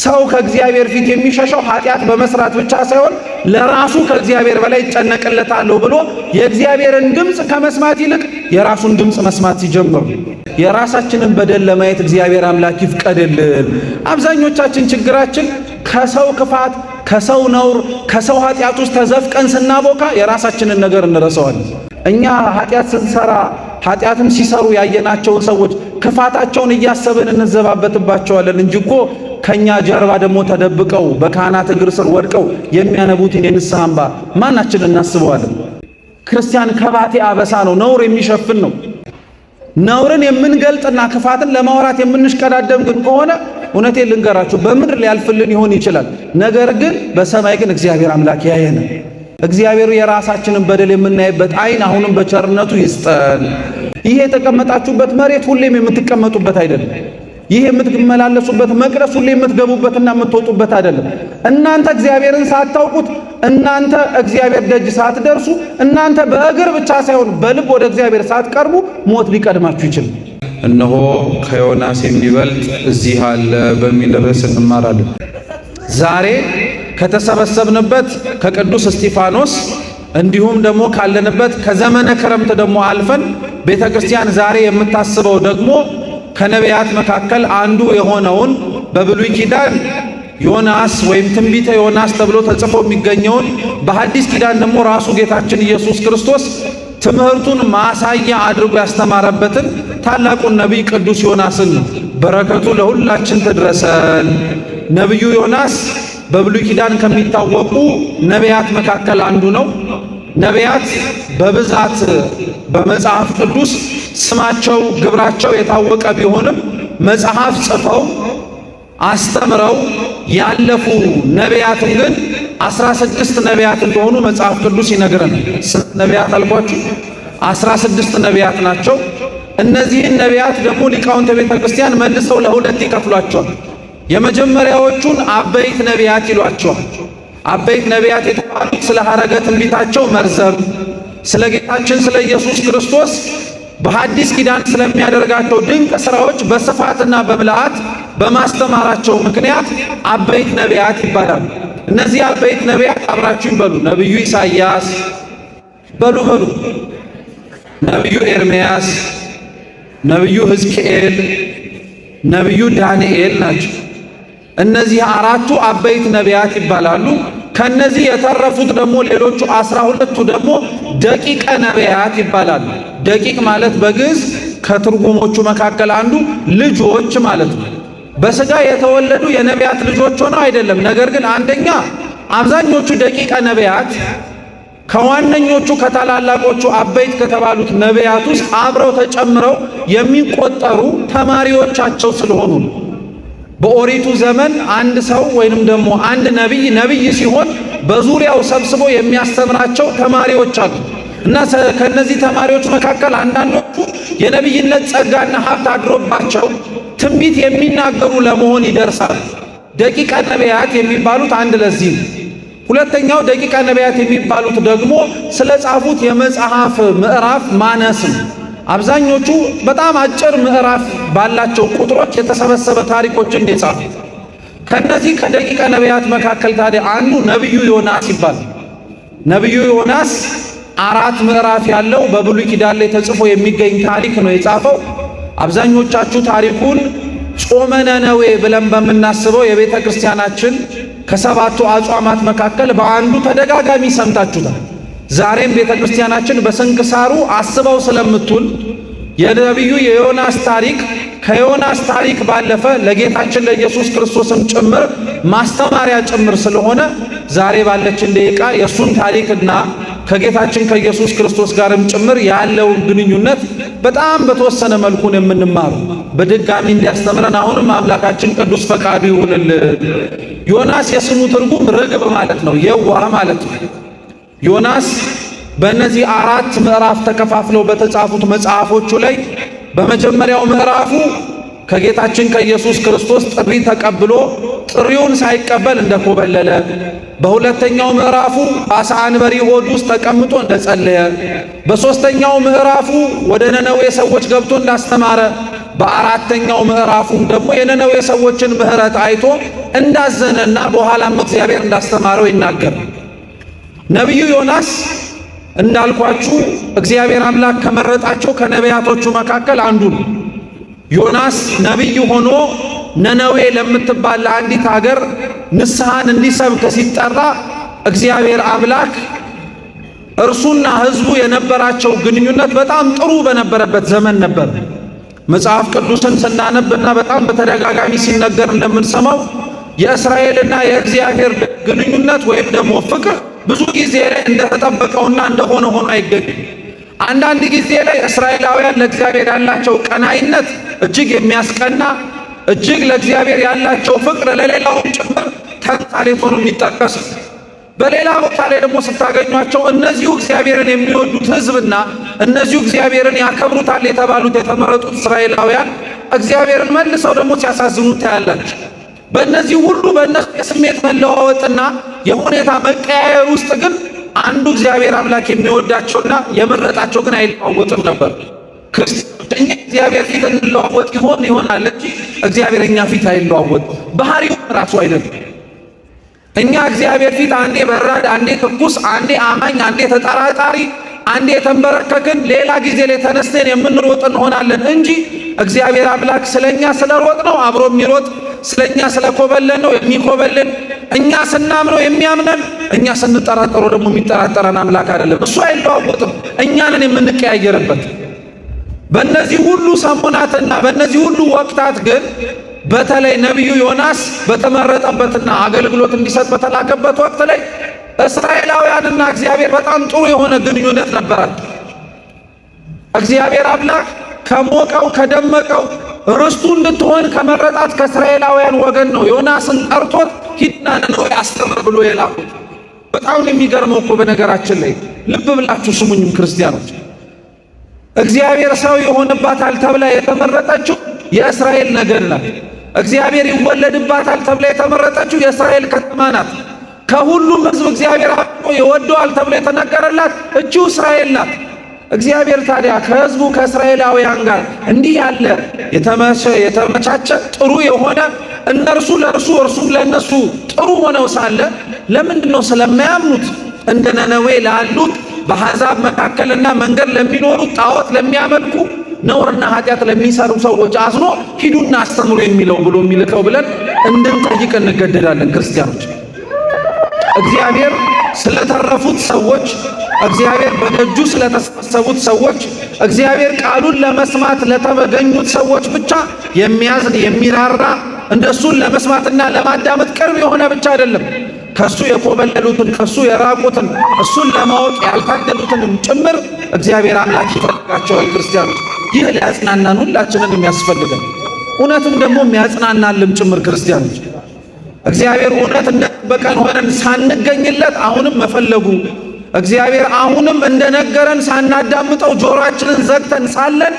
ሰው ከእግዚአብሔር ፊት የሚሸሸው ኃጢአት በመስራት ብቻ ሳይሆን ለራሱ ከእግዚአብሔር በላይ ይጨነቅለታለሁ ብሎ የእግዚአብሔርን ድምፅ ከመስማት ይልቅ የራሱን ድምፅ መስማት ሲጀምሩ የራሳችንን በደል ለማየት እግዚአብሔር አምላክ ይፍቀድልን። አብዛኞቻችን ችግራችን ከሰው ክፋት፣ ከሰው ነውር፣ ከሰው ኃጢአት ውስጥ ተዘፍቀን ስናቦካ የራሳችንን ነገር እንረሳዋለን። እኛ ኃጢአት ስንሰራ ኃጢአትም ሲሰሩ ያየናቸውን ሰዎች ክፋታቸውን እያሰብን እንዘባበትባቸዋለን እንጂ እኮ ከኛ ጀርባ ደግሞ ተደብቀው በካህናት እግር ስር ወድቀው የሚያነቡትን የንስሐ እንባ ማናችን እናስበዋለን? ክርስቲያን ከባቴ አበሳ ነው፣ ነውር የሚሸፍን ነው። ነውርን የምንገልጥና ክፋትን ለማውራት የምንሽቀዳደም ግን ከሆነ እውነቴን ልንገራችሁ በምድር ሊያልፍልን ይሆን ይችላል። ነገር ግን በሰማይ ግን እግዚአብሔር አምላክ ያየናል። እግዚአብሔር የራሳችንን በደል የምናይበት ዓይን አሁንም በቸርነቱ ይስጠን። ይሄ የተቀመጣችሁበት መሬት ሁሌም የምትቀመጡበት አይደለም። ይሄ የምትመላለሱበት መቅደስ ሁሌ የምትገቡበትና የምትወጡበት አይደለም። እናንተ እግዚአብሔርን ሳታውቁት፣ እናንተ እግዚአብሔር ደጅ ሳትደርሱ፣ እናንተ በእግር ብቻ ሳይሆን በልብ ወደ እግዚአብሔር ሳትቀርቡ ሞት ሊቀድማችሁ ይችላል። እነሆ ከዮናስ የሚበልጥ እዚህ አለ በሚል ርዕስ እንማራለን። ዛሬ ከተሰበሰብንበት ከቅዱስ እስጢፋኖስ እንዲሁም ደግሞ ካለንበት ከዘመነ ክረምት ደግሞ አልፈን ቤተ ክርስቲያን ዛሬ የምታስበው ደግሞ ከነቢያት መካከል አንዱ የሆነውን በብሉይ ኪዳን ዮናስ ወይም ትንቢተ ዮናስ ተብሎ ተጽፎ የሚገኘውን በሐዲስ ኪዳን ደግሞ ራሱ ጌታችን ኢየሱስ ክርስቶስ ትምህርቱን ማሳያ አድርጎ ያስተማረበትን ታላቁን ነቢይ ቅዱስ ዮናስን በረከቱ ለሁላችን ትድረሰን። ነቢዩ ዮናስ በብሉይ ኪዳን ከሚታወቁ ነቢያት መካከል አንዱ ነው። ነቢያት በብዛት በመጽሐፍ ቅዱስ ስማቸው ግብራቸው የታወቀ ቢሆንም መጽሐፍ ጽፈው አስተምረው ያለፉ ነቢያትን ግን 16 ነቢያት እንደሆኑ መጽሐፍ ቅዱስ ይነግረናል። ስንት ነቢያት አልኳችሁ? 16 ነቢያት ናቸው። እነዚህን ነቢያት ደግሞ ሊቃውንተ ቤተ ክርስቲያን መልሰው ለሁለት ይከፍሏቸዋል። የመጀመሪያዎቹን አበይት ነቢያት ይሏቸዋል። አበይት ነቢያት የተባሉት ስለ ሐረገ ትንቢታቸው መርዘም፣ ስለ ጌታችን ስለ ኢየሱስ ክርስቶስ በሐዲስ ኪዳን ስለሚያደርጋቸው ድንቅ ሥራዎች በስፋትና በምልአት በማስተማራቸው ምክንያት አበይት ነቢያት ይባላሉ። እነዚህ አበይት ነቢያት አብራችሁን በሉ። ነቢዩ ኢሳይያስ በሉ፣ ነቢዩ ኤርምያስ፣ ነቢዩ ሕዝቅኤል፣ ነቢዩ ዳንኤል ናቸው። እነዚህ አራቱ አበይት ነቢያት ይባላሉ። ከነዚህ የተረፉት ደግሞ ሌሎቹ 12ቱ ደግሞ ደቂቀ ነቢያት ይባላሉ። ደቂቅ ማለት በግዕዝ ከትርጉሞቹ መካከል አንዱ ልጆች ማለት ነው። በሥጋ የተወለዱ የነቢያት ልጆች ሆነው አይደለም። ነገር ግን አንደኛ አብዛኞቹ ደቂቀ ነቢያት ከዋነኞቹ ከታላላቆቹ አበይት ከተባሉት ነቢያት ውስጥ አብረው ተጨምረው የሚቆጠሩ ተማሪዎቻቸው ስለሆኑ ነው። በኦሪቱ ዘመን አንድ ሰው ወይንም ደግሞ አንድ ነቢይ ሲሆን በዙሪያው ሰብስቦ የሚያስተምራቸው ተማሪዎች አሉ እና ከነዚህ ተማሪዎች መካከል አንዳንዶቹ የነቢይነት ጸጋና ሀብት አድሮባቸው ትንቢት የሚናገሩ ለመሆን ይደርሳሉ። ደቂቀ ነቢያት የሚባሉት አንድ ለዚህ ነው። ሁለተኛው ደቂቀ ነቢያት የሚባሉት ደግሞ ስለ ጻፉት የመጽሐፍ ምዕራፍ ማነስ ነው። አብዛኞቹ በጣም አጭር ምዕራፍ ባላቸው ቁጥሮች የተሰበሰበ ታሪኮችን የጻፉ። ከነዚህ ከደቂቀ ነቢያት መካከል ታዲያ አንዱ ነቢዩ ዮናስ ይባላል። ነቢዩ ዮናስ 4 ምዕራፍ ያለው በብሉይ ኪዳን ላይ ተጽፎ የሚገኝ ታሪክ ነው የጻፈው። አብዛኞቻችሁ ታሪኩን ጾመ ነነዌ ብለን በምናስበው የቤተ ክርስቲያናችን ከሰባቱ አጽዋማት መካከል በአንዱ ተደጋጋሚ ሰምታችሁታል። ዛሬም ቤተ ክርስቲያናችን በስንክሳሩ አስበው ስለምትውል የነቢዩ የዮናስ ታሪክ ከዮናስ ታሪክ ባለፈ ለጌታችን ለኢየሱስ ክርስቶስም ጭምር ማስተማሪያ ጭምር ስለሆነ ዛሬ ባለችን ደቂቃ የእሱን ታሪክና ከጌታችን ከኢየሱስ ክርስቶስ ጋርም ጭምር ያለውን ግንኙነት በጣም በተወሰነ መልኩ ነው የምንማረው። በድጋሚ እንዲያስተምረን አሁንም አምላካችን ቅዱስ ፈቃዱ ይሁንልን። ዮናስ የስሙ ትርጉም ርግብ ማለት ነው፣ የዋህ ማለት ነው። ዮናስ በእነዚህ 4 ምዕራፍ ተከፋፍለው በተጻፉት መጽሐፎቹ ላይ በመጀመሪያው ምዕራፉ ከጌታችን ከኢየሱስ ክርስቶስ ጥሪ ተቀብሎ ጥሪውን ሳይቀበል እንደኮበለለ፣ በሁለተኛው ምዕራፉ በአሳ አንበሪ ሆድ ውስጥ ተቀምጦ እንደጸለየ፣ በሦስተኛው ምዕራፉ ወደ ነነዌ ሰዎች ገብቶ እንዳስተማረ፣ በአራተኛው ምዕራፉም ደግሞ የነነዌ ሰዎችን ምሕረት አይቶ እንዳዘነና በኋላም እግዚአብሔር እንዳስተማረው ይናገራል። ነቢዩ ዮናስ እንዳልኳችሁ እግዚአብሔር አምላክ ከመረጣቸው ከነቢያቶቹ መካከል አንዱ ነው። ዮናስ ነቢይ ሆኖ ነነዌ ለምትባል ለአንዲት ሀገር ንስሐን እንዲሰብክ ሲጠራ እግዚአብሔር አምላክ እርሱና ሕዝቡ የነበራቸው ግንኙነት በጣም ጥሩ በነበረበት ዘመን ነበር። መጽሐፍ ቅዱስን ስናነብና በጣም በተደጋጋሚ ሲነገር እንደምንሰማው የእስራኤልና የእግዚአብሔር ግንኙነት ወይም ደግሞ ፍቅር ብዙ ጊዜ ላይ እንደተጠበቀውና እንደሆነ ሆኖ አይገኝም። አንዳንድ ጊዜ ላይ እስራኤላውያን ለእግዚአብሔር ያላቸው ቀናኢነት እጅግ የሚያስቀና፣ እጅግ ለእግዚአብሔር ያላቸው ፍቅር ለሌላውም ጭምር ተምሳሌት ሆኖ የሚጠቀስ። በሌላ ቦታ ላይ ደግሞ ስታገኟቸው እነዚሁ እግዚአብሔርን የሚወዱት ሕዝብና እነዚሁ እግዚአብሔርን ያከብሩታል የተባሉት የተመረጡት እስራኤላውያን እግዚአብሔርን መልሰው ደግሞ ሲያሳዝኑት ታያላችሁ። በእነዚህ ሁሉ በእነሱ የስሜት መለዋወጥና የሁኔታ መቀያየር ውስጥ ግን አንዱ እግዚአብሔር አምላክ የሚወዳቸውና የመረጣቸው ግን አይለዋወጥም ነበር። ክርስቲያኖች እኛ እግዚአብሔር ፊት እንለዋወጥ ይሆናል እንጂ እግዚአብሔር እኛ ፊት አይለዋወጥ፣ ባህሪው ራሱ አይደለም። እኛ እግዚአብሔር ፊት አንዴ በራድ፣ አንዴ ትኩስ፣ አንዴ አማኝ፣ አንዴ ተጠራጣሪ፣ አንዴ የተንበረከክን፣ ሌላ ጊዜ ላይ ተነስተን የምንሮጥ እንሆናለን እንጂ እግዚአብሔር አምላክ ስለኛ ስለሮጥ ነው አብሮ የሚሮጥ፣ ስለኛ ስለኮበለን ነው የሚኮበልን፣ እኛ ስናምነው የሚያምነን፣ እኛ ስንጠራጠረው ደግሞ የሚጠራጠረን አምላክ አይደለም። እሱ አይለዋወጥም፣ እኛንን የምንቀያየርበት። በእነዚህ ሁሉ ሰሞናትና በእነዚህ ሁሉ ወቅታት ግን በተለይ ነቢዩ ዮናስ በተመረጠበትና አገልግሎት እንዲሰጥ በተላከበት ወቅት ላይ እስራኤላውያንና እግዚአብሔር በጣም ጥሩ የሆነ ግንኙነት ነበራቸው። እግዚአብሔር አምላክ ከሞቀው ከደመቀው ርስቱ እንድትሆን ከመረጣት ከእስራኤላውያን ወገን ነው ዮናስን ጠርቶት ሂድና ነነዌ አስተምር ብሎ የላኩት። በጣም የሚገርመው እኮ በነገራችን ላይ ልብ ብላችሁ ስሙኝም ክርስቲያኖች፣ እግዚአብሔር ሰው የሆነባታል ተብላ የተመረጠችው የእስራኤል ነገድ ናት። እግዚአብሔር ይወለድባታል ተብላ የተመረጠችው የእስራኤል ከተማ ናት። ከሁሉም ሕዝብ እግዚአብሔር አብልጦ ይወደዋል ተብሎ የተነገረላት እቺው እስራኤል ናት። እግዚአብሔር ታዲያ ከሕዝቡ ከእስራኤላውያን ጋር እንዲህ ያለ የተመቻቸ ጥሩ የሆነ እነርሱ ለእርሱ እርሱም ለእነሱ ጥሩ ሆነው ሳለ ለምንድን ነው ስለማያምኑት እንደ ነነዌ ላሉት በአሕዛብ መካከልና መንገድ ለሚኖሩት ጣዖት ለሚያመልኩ ነውርና ኃጢአት ለሚሰሩ ሰዎች አዝኖ ሂዱና አስተምሩ የሚለው ብሎ የሚልከው ብለን እንድንጠይቅ እንገደዳለን። ክርስቲያኖች እግዚአብሔር ስለተረፉት ሰዎች፣ እግዚአብሔር በደጁ ስለተሰበሰቡት ሰዎች፣ እግዚአብሔር ቃሉን ለመስማት ለተገኙት ሰዎች ብቻ የሚያዝን የሚራራ እንደሱን ለመስማትና ለማዳመጥ ቅርብ የሆነ ብቻ አይደለም። ከሱ የኮበለሉትን ከሱ የራቁትን እሱን ለማወቅ ያልታደሉትንም ጭምር እግዚአብሔር አምላክ ይፈልጋቸዋል። ክርስቲያኖች ይህ ሊያጽናናን ሁላችንን የሚያስፈልገን እውነትም ደግሞ የሚያጽናናልም ጭምር። ክርስቲያኖች እግዚአብሔር እውነት እንደጠበቀን ሆነን ሳንገኝለት አሁንም መፈለጉ፣ እግዚአብሔር አሁንም እንደነገረን ሳናዳምጠው ጆሮአችንን ዘግተን ሳለን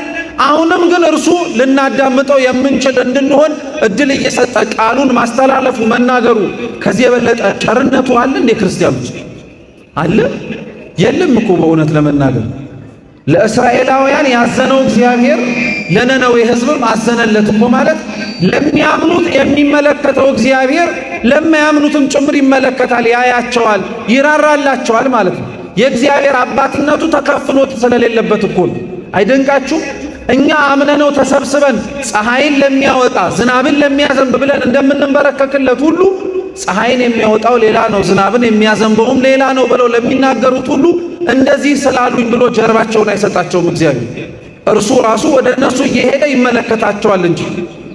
አሁንም ግን እርሱ ልናዳምጠው የምንችል እንድንሆን እድል እየሰጠ ቃሉን ማስተላለፉ መናገሩ ከዚህ የበለጠ ቸርነቱ አለ እንዴ? ክርስቲያኖች አለ? የለም እኮ በእውነት ለመናገር ለእስራኤላውያን ያዘነው እግዚአብሔር ለነነዌ ሕዝብም አዘነለት እኮ ማለት ለሚያምኑት የሚመለከተው እግዚአብሔር ለማያምኑትም ጭምር ይመለከታል፣ ያያቸዋል፣ ይራራላቸዋል ማለት ነው። የእግዚአብሔር አባትነቱ ተከፍሎት ስለሌለበት እኮ ነው። አይደንቃችሁ? እኛ አምነነው ተሰብስበን ፀሐይን ለሚያወጣ ዝናብን ለሚያዘንብ ብለን እንደምንበረከክለት ሁሉ ፀሐይን የሚያወጣው ሌላ ነው፣ ዝናብን የሚያዘንበውም ሌላ ነው ብለው ለሚናገሩት ሁሉ እንደዚህ ስላሉኝ ብሎ ጀርባቸውን አይሰጣቸውም እግዚአብሔር። እርሱ ራሱ ወደ እነሱ እየሄደ ይመለከታቸዋል እንጂ።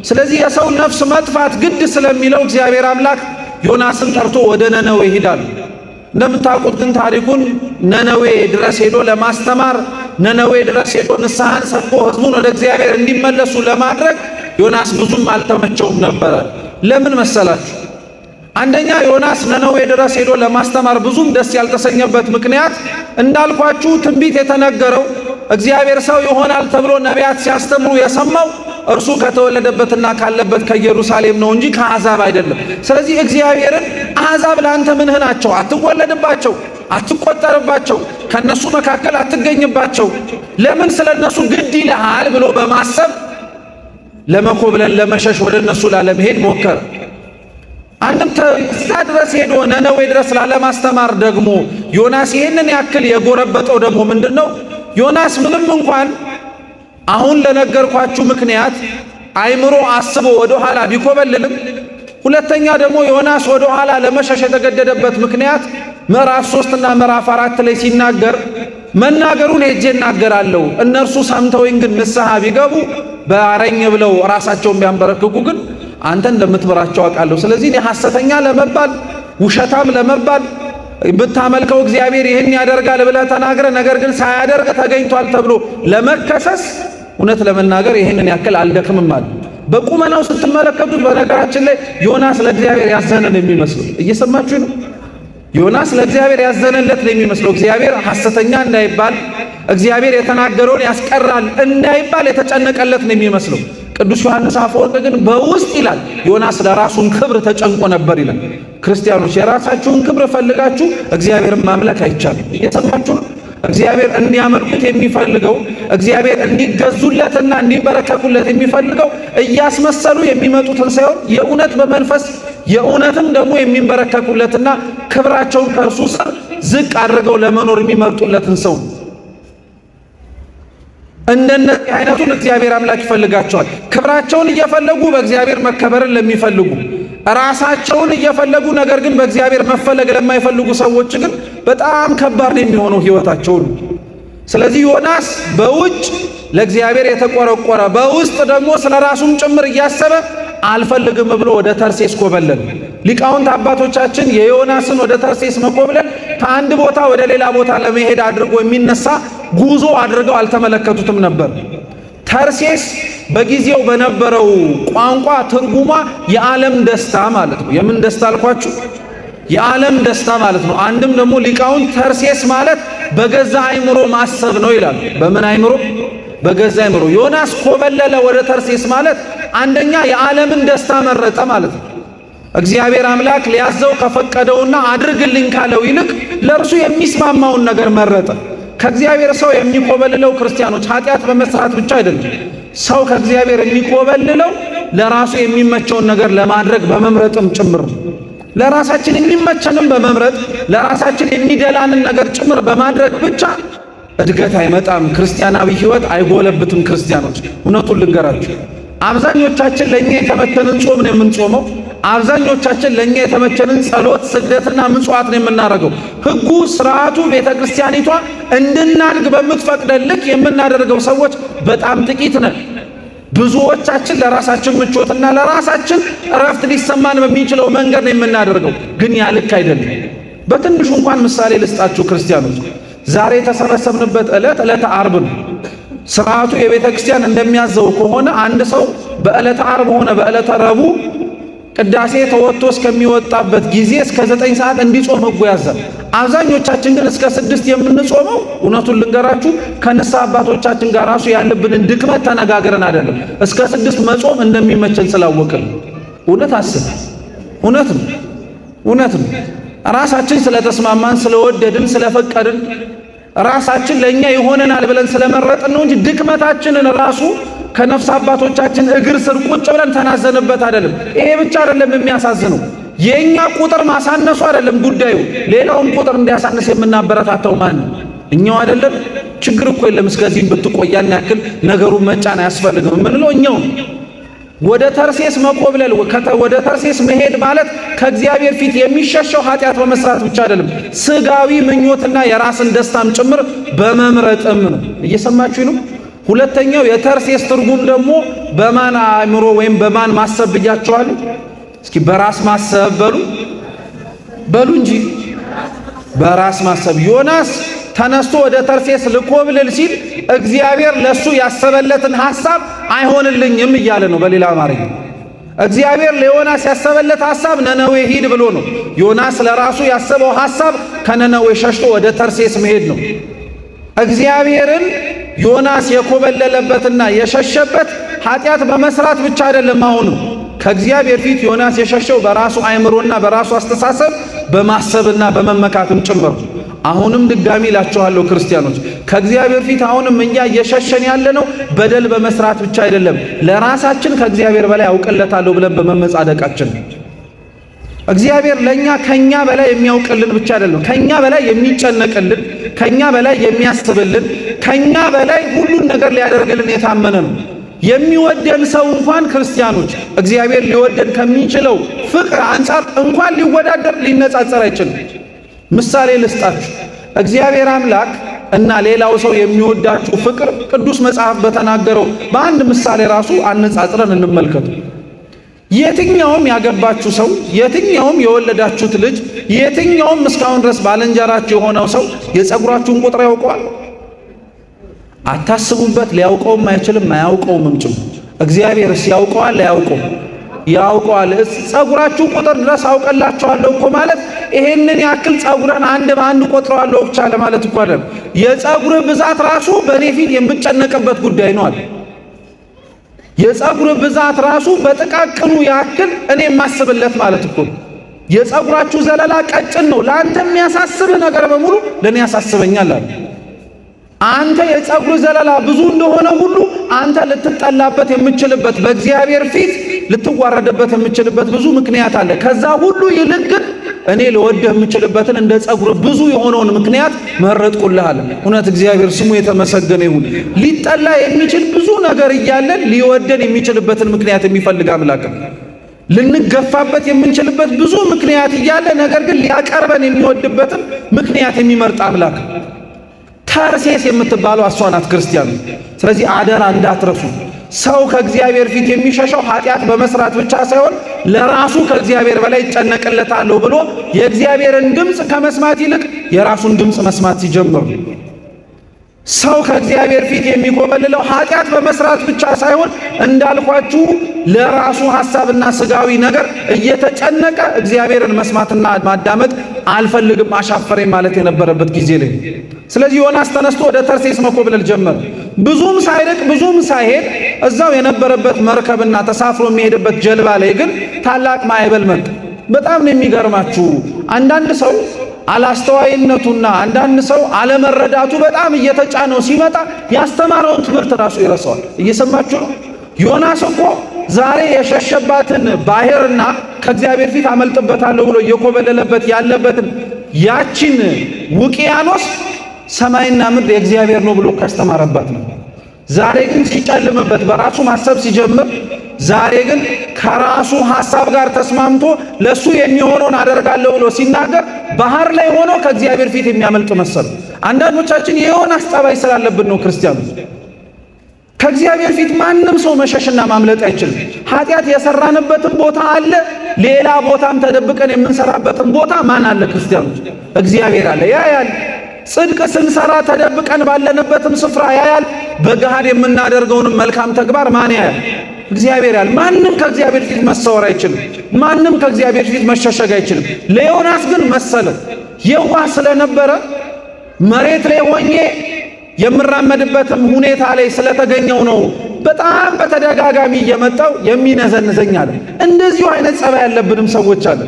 ስለዚህ የሰው ነፍስ መጥፋት ግድ ስለሚለው እግዚአብሔር አምላክ ዮናስን ጠርቶ ወደ ነነዌ ይሄዳል። እንደምታውቁት ግን ታሪኩን ነነዌ ድረስ ሄዶ ለማስተማር ነነዌ ድረስ ሄዶ ንስሐን ሰብኮ ሕዝቡን ወደ እግዚአብሔር እንዲመለሱ ለማድረግ ዮናስ ብዙም አልተመቸውም ነበረ። ለምን መሰላችሁ? አንደኛ ዮናስ ነነዌ ድረስ ሄዶ ለማስተማር ብዙም ደስ ያልተሰኘበት ምክንያት እንዳልኳችሁ ትንቢት የተነገረው እግዚአብሔር ሰው ይሆናል ተብሎ ነቢያት ሲያስተምሩ የሰማው እርሱ ከተወለደበትና ካለበት ከኢየሩሳሌም ነው እንጂ ከአሕዛብ አይደለም። ስለዚህ እግዚአብሔርን አሕዛብ ለአንተ ምንህ ናቸው? አትወለድባቸው፣ አትቆጠርባቸው፣ ከነሱ መካከል አትገኝባቸው፣ ለምን ስለ እነሱ ግድ ይልሃል ብሎ በማሰብ ለመኮብለል ለመሸሽ ወደ እነሱ ላለመሄድ ሞከረ። አንድም እዛ ድረስ ሄዶ ነነዌ ድረስ ላለማስተማር ደግሞ ዮናስ ይህንን ያክል የጎረበጠው ደግሞ ምንድነው? ዮናስ ምንም እንኳን አሁን ለነገርኳችሁ ምክንያት አይምሮ አስቦ ወደ ኋላ ቢኮበልልም፣ ሁለተኛ ደግሞ ዮናስ ወደ ኋላ ለመሸሽ የተገደደበት ምክንያት ምዕራፍ 3 እና ምዕራፍ 4 ላይ ሲናገር መናገሩን ሄጄ እናገራለሁ፣ እነርሱ ሰምተውኝ ግን ንስሐ ቢገቡ በአረኝ ብለው ራሳቸውን ቢያንበረክኩ ግን አንተ እንደምትምራቸው አውቃለሁ። ስለዚህ እኔ ሐሰተኛ ለመባል ውሸታም ለመባል ብታመልከው እግዚአብሔር ይህን ያደርጋል ብለህ ተናግረህ ነገር ግን ሳያደርግ ተገኝቷል ተብሎ ለመከሰስ እውነት ለመናገር ይህንን ያክል አልደክምም አለ። በቁመናው ስትመለከቱት በነገራችን ላይ ዮናስ ለእግዚአብሔር ያዘነን የሚመስለው እየሰማችሁ ነው። ዮናስ ለእግዚአብሔር ያዘነለት ነው የሚመስለው። እግዚአብሔር ሐሰተኛ እንዳይባል እግዚአብሔር የተናገረውን ያስቀራል እንዳይባል የተጨነቀለት ነው የሚመስለው። ቅዱስ ዮሐንስ አፈወርቅ ግን በውስጥ ይላል ዮናስ ለራሱን ክብር ተጨንቆ ነበር ይላል። ክርስቲያኖች የራሳችሁን ክብር ፈልጋችሁ እግዚአብሔርን ማምለክ አይቻልም። እየሰማችሁ ነው። እግዚአብሔር እንዲያመልኩት የሚፈልገው እግዚአብሔር እንዲገዙለትና እንዲበረከኩለት የሚፈልገው እያስመሰሉ የሚመጡትን ሳይሆን የእውነት በመንፈስ የእውነትም ደግሞ የሚንበረከኩለትና ክብራቸውን ከእርሱ ስር ዝቅ አድርገው ለመኖር የሚመርጡለትን ሰው እንደነዚህ አይነቱን እግዚአብሔር አምላክ ይፈልጋቸዋል። ክብራቸውን እየፈለጉ በእግዚአብሔር መከበርን ለሚፈልጉ፣ ራሳቸውን እየፈለጉ ነገር ግን በእግዚአብሔር መፈለግ ለማይፈልጉ ሰዎች ግን በጣም ከባድ የሚሆነው ሕይወታቸው ነው። ስለዚህ ዮናስ በውጭ ለእግዚአብሔር የተቆረቆረ በውስጥ ደግሞ ስለ ራሱም ጭምር እያሰበ አልፈልግም ብሎ ወደ ተርሴስ ኮበለለ። ሊቃውንት አባቶቻችን የዮናስን ወደ ተርሴስ መኮብለል ከአንድ ቦታ ወደ ሌላ ቦታ ለመሄድ አድርጎ የሚነሳ ጉዞ አድርገው አልተመለከቱትም ነበር። ተርሴስ በጊዜው በነበረው ቋንቋ ትርጉሟ የዓለም ደስታ ማለት ነው። የምን ደስታ አልኳችሁ? የዓለም ደስታ ማለት ነው። አንድም ደግሞ ሊቃውንት ተርሴስ ማለት በገዛ አይምሮ ማሰብ ነው ይላሉ። በምን አይምሮ? በገዛ አይምሮ። ዮናስ ኮበለለ ወደ ተርሴስ ማለት አንደኛ የዓለምን ደስታ መረጠ ማለት ነው። እግዚአብሔር አምላክ ሊያዘው ከፈቀደውና አድርግልኝ ካለው ይልቅ ለእርሱ የሚስማማውን ነገር መረጠ። ከእግዚአብሔር ሰው የሚኮበልለው ክርስቲያኖች ኃጢአት በመስራት ብቻ አይደለም። ሰው ከእግዚአብሔር የሚኮበልለው ለራሱ የሚመቸውን ነገር ለማድረግ በመምረጥም ጭምር ነው። ለራሳችን የሚመቸንም በመምረጥ ለራሳችን የሚደላንን ነገር ጭምር በማድረግ ብቻ እድገት አይመጣም። ክርስቲያናዊ ሕይወት አይጎለብትም። ክርስቲያኖች እውነቱን ልንገራችሁ፣ አብዛኞቻችን ለኛ የተመቸንን ጾም ነው የምንጾመው። አብዛኞቻችን ለኛ የተመቸንን ጸሎት፣ ስግደትና ምጽዋት ነው የምናደርገው። ሕጉ፣ ስርዓቱ፣ ቤተክርስቲያኒቷ እንድናድግ በምትፈቅደን ልክ የምናደርገው ሰዎች በጣም ጥቂት ነን። ብዙዎቻችን ለራሳችን ምቾትና ለራሳችን እረፍት ሊሰማን በሚችለው መንገድ ነው የምናደርገው። ግን ያ ልክ አይደለም። በትንሹ እንኳን ምሳሌ ልስጣችሁ ክርስቲያኖች። ዛሬ የተሰበሰብንበት ዕለተ ዓርብ ነው። ስርዓቱ የቤተ ክርስቲያን እንደሚያዘው ከሆነ አንድ ሰው በዕለተ ዓርብ ሆነ በዕለተ ረቡዕ ቅዳሴ ተወጥቶ እስከሚወጣበት ጊዜ እስከ 9 ሰዓት እንዲጾም ሕጉ ያዛል። አብዛኞቻችን ግን እስከ 6 የምንጾመው እውነቱን ልንገራችሁ ከንስሐ አባቶቻችን ጋር ራሱ ያለብንን ድክመት ተነጋግረን አይደለም፣ እስከ 6 መጾም እንደሚመቸን ስላወቅን። እውነት አስብ፣ እውነት ነው። ራሳችን ስለተስማማን ስለወደድን ስለፈቀድን ራሳችን ለኛ ይሆነናል ብለን ስለመረጥን ነው እንጂ ድክመታችንን ራሱ ከነፍስ አባቶቻችን እግር ስር ቁጭ ብለን ተናዘንበት አይደለም። ይሄ ብቻ አይደለም የሚያሳዝነው፣ የኛ ቁጥር ማሳነሱ አይደለም ጉዳዩ። ሌላውን ቁጥር እንዲያሳንስ የምናበረታታው ማን ነው? እኛው አይደለም? ችግር እኮ የለም እስከዚህም ብትቆያን ያክል ነገሩን መጫን አያስፈልግም የምንለው እኛው። ወደ ተርሴስ መኮብለል ወደ ተርሴስ መሄድ ማለት ከእግዚአብሔር ፊት የሚሸሸው ኃጢአት በመስራት ብቻ አይደለም፣ ስጋዊ ምኞትና የራስን ደስታም ጭምር በመምረጥም ነው። እየሰማችሁ ነው? ሁለተኛው የተርሴስ ትርጉም ደግሞ በማን አእምሮ ወይም በማን ማሰብ ብያቸዋለሁ? እስኪ በራስ ማሰብ በሉ እንጂ በራስ ማሰብ። ዮናስ ተነስቶ ወደ ተርሴስ ልኮብልል ሲል እግዚአብሔር ለሱ ያሰበለትን ሐሳብ አይሆንልኝም እያለ ነው። በሌላ አማርኛ እግዚአብሔር ለዮናስ ያሰበለት ሐሳብ ነነዌ ሂድ ብሎ ነው። ዮናስ ለራሱ ያሰበው ሐሳብ ከነነዌ ሸሽቶ ወደ ተርሴስ መሄድ ነው። እግዚአብሔርን ዮናስ የኮበለለበትና የሸሸበት ኃጢአት በመስራት ብቻ አይደለም። አሁንም ከእግዚአብሔር ፊት ዮናስ የሸሸው በራሱ አእምሮና በራሱ አስተሳሰብ በማሰብና በመመካትም ጭምር። አሁንም ድጋሚ እላችኋለሁ ክርስቲያኖች ከእግዚአብሔር ፊት አሁንም እኛ እየሸሸን ያለነው በደል በመስራት ብቻ አይደለም፣ ለራሳችን ከእግዚአብሔር በላይ አውቅለታለሁ ብለን በመመጻደቃችን። እግዚአብሔር ለኛ ከኛ በላይ የሚያውቅልን ብቻ አይደለም፣ ከኛ በላይ የሚጨነቅልን፣ ከኛ በላይ የሚያስብልን፣ ከኛ በላይ ሁሉን ነገር ሊያደርግልን የታመነ ነው። የሚወደን ሰው እንኳን ክርስቲያኖች እግዚአብሔር ሊወደን ከሚችለው ፍቅር አንጻር እንኳን ሊወዳደር ሊነጻጸር አይችልም። ምሳሌ ልስጣችሁ። እግዚአብሔር አምላክ እና ሌላው ሰው የሚወዳችሁ ፍቅር ቅዱስ መጽሐፍ በተናገረው በአንድ ምሳሌ ራሱ አነጻጽረን እንመልከቱ። የትኛውም ያገባችሁ ሰው፣ የትኛውም የወለዳችሁት ልጅ፣ የትኛውም እስካሁን ድረስ ባልንጀራችሁ የሆነው ሰው የፀጉራችሁን ቁጥር ያውቀዋል? አታስቡበት። ሊያውቀውም አይችልም፣ አያውቀውም ጭምር። እግዚአብሔርስ ያውቀዋል? አያውቀውም? ያውቀዋል። ፀጉራችሁ ቁጥር ድረስ አውቀላችኋለሁ እኮ ማለት ይሄንን ያክል ፀጉርን አንድ በአንድ ቆጥረዋለሁ ብቻ ለማለት እኮ አይደለም። የፀጉር ብዛት ራሱ በእኔ ፊት የምጨነቅበት ጉዳይ ነው አለ። የፀጉር ብዛት ራሱ በጥቃቅኑ ያክል እኔ የማስብለት ማለት እኮ። የፀጉራችሁ ዘለላ ቀጭን ነው፣ ለአንተ የሚያሳስብህ ነገር በሙሉ ለእኔ ያሳስበኛል አለ። አንተ የፀጉር ዘለላ ብዙ እንደሆነ ሁሉ አንተ ልትጠላበት የምችልበት በእግዚአብሔር ፊት ልትዋረድበት የምችልበት ብዙ ምክንያት አለ። ከዛ ሁሉ ይልቅ ግን እኔ ልወድህ የምችልበትን እንደ ፀጉር ብዙ የሆነውን ምክንያት መረጥኩልህ አለ። እውነት እግዚአብሔር ስሙ የተመሰገነ ይሁን። ሊጠላ የሚችል ብዙ ነገር እያለን ሊወደን የሚችልበትን ምክንያት የሚፈልግ አምላክ ነው። ልንገፋበት የምንችልበት ብዙ ምክንያት እያለ ነገር ግን ሊያቀርበን የሚወድበትን ምክንያት የሚመርጥ አምላክ ነው። ተርሴስ የምትባለው እሷ ናት ክርስቲያን። ስለዚህ አደራ እንዳትረሱ። ሰው ከእግዚአብሔር ፊት የሚሸሸው ኃጢአት በመስራት ብቻ ሳይሆን ለራሱ ከእግዚአብሔር በላይ ይጨነቅለታለሁ ብሎ የእግዚአብሔርን ድምፅ ከመስማት ይልቅ የራሱን ድምፅ መስማት ሲጀምር። ሰው ከእግዚአብሔር ፊት የሚኮበልለው ኃጢአት በመስራት ብቻ ሳይሆን እንዳልኳችሁ ለራሱ ሐሳብና ስጋዊ ነገር እየተጨነቀ እግዚአብሔርን መስማትና ማዳመጥ አልፈልግም አሻፈረኝ ማለት የነበረበት ጊዜ ላይ። ስለዚህ ዮናስ ተነስቶ ወደ ተርሴስ መኮብለል ጀመረ። ብዙም ሳይርቅ ብዙም ሳይሄድ እዛው የነበረበት መርከብና ተሳፍሮ የሚሄድበት ጀልባ ላይ ግን ታላቅ ማዕበል መጣ። በጣም ነው የሚገርማችሁ። አንዳንድ ሰው አላስተዋይነቱና አንዳንድ ሰው አለመረዳቱ በጣም እየተጫነው ሲመጣ ያስተማረውን ትምህርት ራሱ ይረሳዋል። እየሰማችሁ ነው። ዮናስ እኮ ዛሬ የሸሸባትን ባህርና ከእግዚአብሔር ፊት አመልጥበታለሁ ብሎ እየኮበለለበት ያለበትን ያቺን ውቅያኖስ ሰማይና ምድር የእግዚአብሔር ነው ብሎ ካስተማረባት ነው። ዛሬ ግን ሲጨልምበት በራሱ ማሰብ ሲጀምር፣ ዛሬ ግን ከራሱ ሐሳብ ጋር ተስማምቶ ለሱ የሚሆነውን አደርጋለሁ ብሎ ሲናገር ባህር ላይ ሆኖ ከእግዚአብሔር ፊት የሚያመልጥ መሰለ። አንዳንዶቻችን የዮናስ ጠባይ ስላለብን ነው ክርስቲያኖች። ከእግዚአብሔር ፊት ማንም ሰው መሸሽና ማምለጥ አይችልም። ኃጢአት የሰራንበትን ቦታ አለ፣ ሌላ ቦታም ተደብቀን የምንሰራበትን ቦታ ማን አለ? ክርስቲያኖች፣ እግዚአብሔር አለ፣ ያያል። ጽድቅ ስንሰራ ተደብቀን ባለንበትም ስፍራ ያያል። በገሃድ የምናደርገውንም መልካም ተግባር ማን ያያል? እግዚአብሔር ያያል። ማንም ከእግዚአብሔር ፊት መሰወር አይችልም። ማንም ከእግዚአብሔር ፊት መሸሸግ አይችልም። ለዮናስ ግን መሰለው። የዋህ ስለነበረ መሬት ላይ ሆኜ የምራመድበትም ሁኔታ ላይ ስለተገኘው ነው በጣም በተደጋጋሚ እየመጣው የሚነዘንዘኝ አለ። እንደዚሁ አይነት ጸባይ ያለብንም ሰዎች አለ።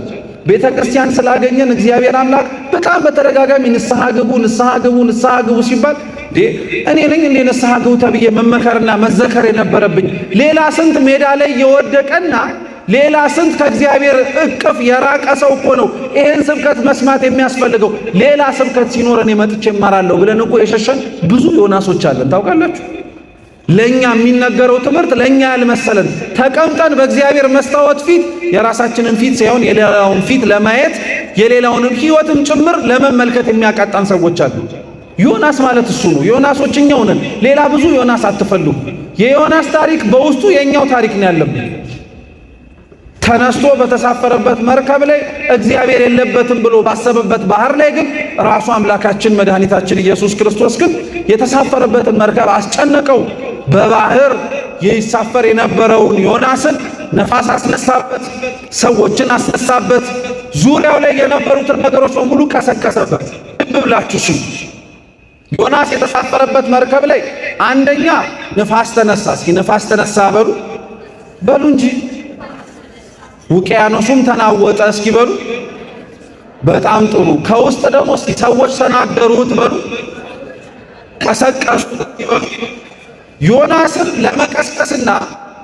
ቤተ ክርስቲያን ስላገኘን እግዚአብሔር አምላክ በጣም በተደጋጋሚ ንስሐ ግቡ ንስሐ ግቡ ንስሐ ግቡ ሲባል እኔ ነኝ እንደ ንስሐ ግቡ ተብዬ መመከርና መዘከር የነበረብኝ? ሌላ ስንት ሜዳ ላይ የወደቀና ሌላ ስንት ከእግዚአብሔር እቅፍ የራቀ ሰው እኮ ነው ይሄን ስብከት መስማት የሚያስፈልገው። ሌላ ስብከት ሲኖረን መጥቼ እማራለሁ ብለን እኮ የሸሸን ብዙ ዮናሶች አለን። ታውቃላችሁ? ለኛ የሚነገረው ትምህርት ለኛ ያልመሰለን ተቀምጠን በእግዚአብሔር መስታወት ፊት የራሳችንን ፊት ሳይሆን የሌላውን ፊት ለማየት የሌላውንም ሕይወትም ጭምር ለመመልከት የሚያቃጣን ሰዎች አሉ። ዮናስ ማለት እሱ ነው። ዮናሶች እኛው ነን። ሌላ ብዙ ዮናስ አትፈልጉ። የዮናስ ታሪክ በውስጡ የኛው ታሪክ ነው ያለበት። ተነስቶ በተሳፈረበት መርከብ ላይ እግዚአብሔር የለበትም ብሎ ባሰበበት ባህር ላይ ግን ራሱ አምላካችን መድኃኒታችን ኢየሱስ ክርስቶስ ግን የተሳፈረበትን መርከብ አስጨነቀው። በባህር ይሳፈር የነበረውን ዮናስን ነፋስ አስነሳበት፣ ሰዎችን አስነሳበት፣ ዙሪያው ላይ የነበሩትን ነገሮች በሙሉ ቀሰቀሰበት። ልብ ብላችሁ ስሙ። ዮናስ የተሳፈረበት መርከብ ላይ አንደኛ ነፋስ ተነሳ። እስኪ ነፋስ ተነሳ በሉ እንጂ። ውቅያኖሱም ተናወጠ። እስኪ በሉ። በጣም ጥሩ። ከውስጥ ደግሞ ሰዎች ተናገሩት በሉ፣ ቀሰቀሱት። ዮናስን ለመቀስቀስና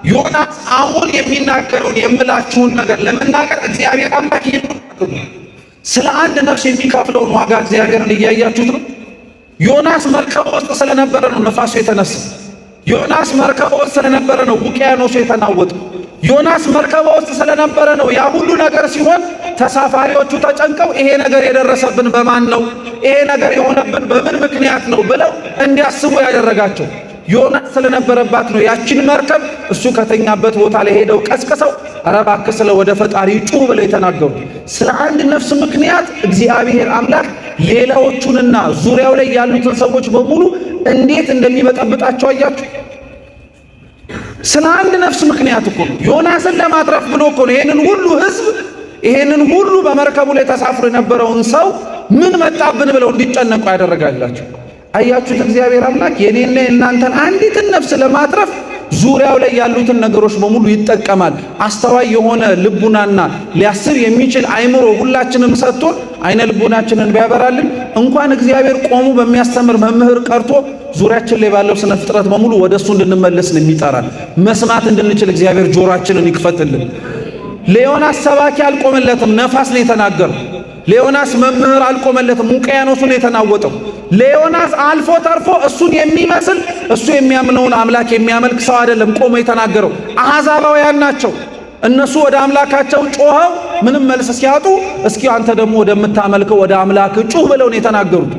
ዮናስ አሁን የሚናገረውን የምላችሁን ነገር ለመናገር እግዚአብሔር አምላክ ይልቁ ስለ አንድ ነፍስ የሚከፍለውን ዋጋ እግዚአብሔርን እያያችሁት ነው። ዮናስ መርከብ ውስጥ ስለነበረ ነው ነፋሱ የተነሳ። ዮናስ መርከብ ውስጥ ስለነበረ ነው ውቅያኖሱ የተናወጠው። ዮናስ መርከብ ውስጥ ስለነበረ ነው ያ ሁሉ ነገር ሲሆን ተሳፋሪዎቹ ተጨንቀው ይሄ ነገር የደረሰብን በማን ነው? ይሄ ነገር የሆነብን በምን ምክንያት ነው ብለው እንዲያስቡ ያደረጋቸው ዮናስ ስለነበረባት ነው። ያችን መርከብ እሱ ከተኛበት ቦታ ላይ ሄደው ቀስቅሰው ኧረ እባክህ ስለ ወደ ፈጣሪ ጩህ ብለው የተናገሩ። ስለ አንድ ነፍስ ምክንያት እግዚአብሔር አምላክ ሌላዎቹንና ዙሪያው ላይ ያሉትን ሰዎች በሙሉ እንዴት እንደሚበጠብጣቸው አያችሁ። ስለ አንድ ነፍስ ምክንያት እኮ ነው። ዮናስን ለማትረፍ ብሎ እኮ ነው ይሄንን ሁሉ ሕዝብ ይሄንን ሁሉ በመርከቡ ላይ ተሳፍሮ የነበረውን ሰው ምን መጣብን ብለው እንዲጨነቁ ያደረጋላቸው። አያችሁት? እግዚአብሔር አምላክ የኔና የእናንተን አንዲትን ነፍስ ለማትረፍ ዙሪያው ላይ ያሉትን ነገሮች በሙሉ ይጠቀማል። አስተዋይ የሆነ ልቡናና ሊያስብ የሚችል አይምሮ ሁላችንም ሰጥቶን አይነ ልቡናችንን ቢያበራልን እንኳን እግዚአብሔር ቆሙ በሚያስተምር መምህር ቀርቶ ዙሪያችን ላይ ባለው ስነ ፍጥረት በሙሉ ወደሱ እንድንመለስ ነው የሚጠራን። መስማት እንድንችል እግዚአብሔር ጆሮአችንን ይክፈትልን። ለዮናስ ሰባኪ አልቆመለትም፣ ነፋስ ነው የተናገረው። ለዮናስ መምህር አልቆመለትም፣ ውቅያኖሱን የተናወጠው። ለዮናስ አልፎ ተርፎ እሱን የሚመስል እሱ የሚያምነውን አምላክ የሚያመልክ ሰው አይደለም ቆሞ የተናገረው። አሕዛባውያን ናቸው። እነሱ ወደ አምላካቸው ጮኸው ምንም መልስ ሲያጡ እስኪ አንተ ደግሞ ወደምታመልከው ወደ አምላክ ጩህ ብለው ነው የተናገሩት።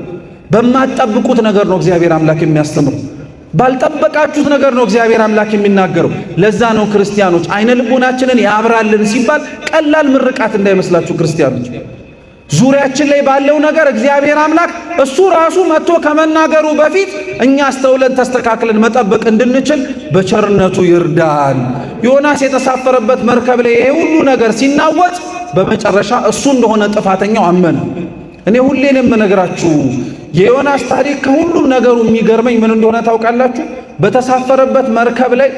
በማትጠብቁት ነገር ነው እግዚአብሔር አምላክ የሚያስተምረው። ባልጠበቃችሁት ነገር ነው እግዚአብሔር አምላክ የሚናገረው። ለዛ ነው ክርስቲያኖች አይነ ልቦናችንን ያብራልን ሲባል ቀላል ምርቃት እንዳይመስላችሁ ክርስቲያኖች። ዙሪያችን ላይ ባለው ነገር እግዚአብሔር አምላክ እሱ ራሱ መጥቶ ከመናገሩ በፊት እኛ አስተውለን ተስተካክለን መጠበቅ እንድንችል በቸርነቱ ይርዳን። ዮናስ የተሳፈረበት መርከብ ላይ ይሄ ሁሉ ነገር ሲናወጥ በመጨረሻ እሱ እንደሆነ ጥፋተኛው አመነ። እኔ ሁሌን የምነግራችሁ የዮናስ ታሪክ ከሁሉም ነገሩ የሚገርመኝ ምን እንደሆነ ታውቃላችሁ? በተሳፈረበት መርከብ ላይ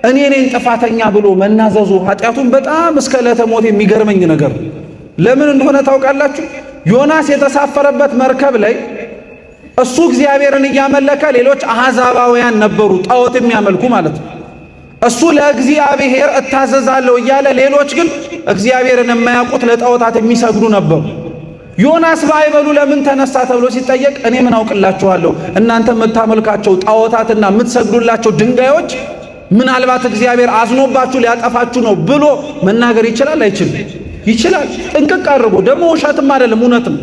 እኔ ነኝ ጥፋተኛ ብሎ መናዘዙ ኃጢአቱን በጣም እስከ ዕለተ ሞት የሚገርመኝ ነገር ለምን እንደሆነ ታውቃላችሁ? ዮናስ የተሳፈረበት መርከብ ላይ እሱ እግዚአብሔርን እያመለከ ሌሎች አሕዛባውያን ነበሩ፣ ጣዖት የሚያመልኩ ማለት ነው። እሱ ለእግዚአብሔር እታዘዛለሁ እያለ ሌሎች ግን እግዚአብሔርን የማያውቁት ለጣዖታት የሚሰግዱ ነበሩ። ዮናስ ባይበሉ ለምን ተነሳ ተብሎ ሲጠየቅ እኔ ምን አውቅላችኋለሁ፣ እናንተ የምታመልካቸው ጣዖታትና የምትሰግዱላቸው ድንጋዮች ምናልባት እግዚአብሔር አዝኖባችሁ ሊያጠፋችሁ ነው ብሎ መናገር ይችላል አይችልም? ይችላል። ጥንቅቅ አድርጎ ደግሞ ውሸትም አይደለም እውነትም።